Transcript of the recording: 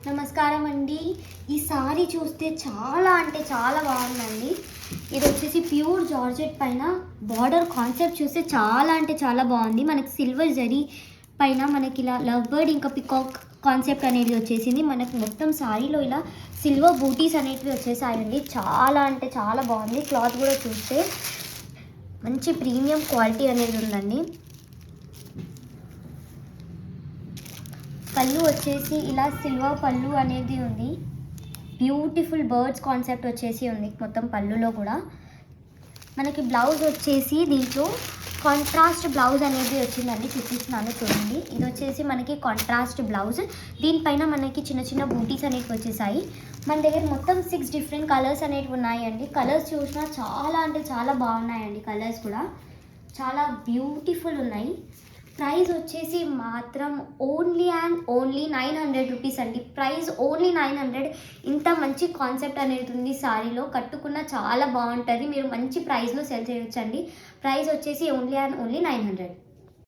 నమస్కారం అండి. ఈ సారీ చూస్తే చాలా అంటే చాలా బాగుందండి. ఇది వచ్చేసి ప్యూర్ జార్జెట్ పైన బార్డర్ కాన్సెప్ట్ చూస్తే చాలా అంటే చాలా బాగుంది. మనకి సిల్వర్ జరీ పైన మనకి ఇలా లవ్ బర్డ్ ఇంకా పికాక్ కాన్సెప్ట్ అనేది వచ్చేసింది. మనకు మొత్తం సారీలో ఇలా సిల్వర్ బూటీస్ అనేటివి వచ్చేసాయండి. చాలా అంటే చాలా బాగుంది. క్లాత్ కూడా చూస్తే మంచి ప్రీమియం క్వాలిటీ అనేది ఉందండి. పళ్ళు వచ్చేసి ఇలా సిల్వర్ పళ్ళు అనేది ఉంది. బ్యూటిఫుల్ బర్డ్స్ కాన్సెప్ట్ వచ్చేసి ఉంది మొత్తం పళ్ళులో కూడా. మనకి బ్లౌజ్ వచ్చేసి దీంట్లో కాంట్రాస్ట్ బ్లౌజ్ అనేది వచ్చిందండి. చూపిస్తున్నాను చూడండి. ఇది వచ్చేసి మనకి కాంట్రాస్ట్ బ్లౌజ్. దీనిపైన మనకి చిన్న చిన్న బూటీస్ అనేవి వచ్చేసాయి. మన దగ్గర మొత్తం 6 డిఫరెంట్ కలర్స్ అనేవి ఉన్నాయండి. కలర్స్ చూసినా చాలా అంటే చాలా బాగున్నాయండి. కలర్స్ కూడా చాలా బ్యూటిఫుల్ ఉన్నాయి. ప్రైస్ వచ్చేసి మాత్రం ఓన్లీ అండ్ ఓన్లీ 900 రూపీస్ అండి. Price only 900. ఇంత మంచి కాన్సెప్ట్ అనేది ఉంది. సారీలో కట్టుకున్న చాలా బాగుంటుంది. మీరు మంచి ప్రైస్లో సెల్ చేయొచ్చండి. ప్రైస్ వచ్చేసి ఓన్లీ అండ్ ఓన్లీ 900.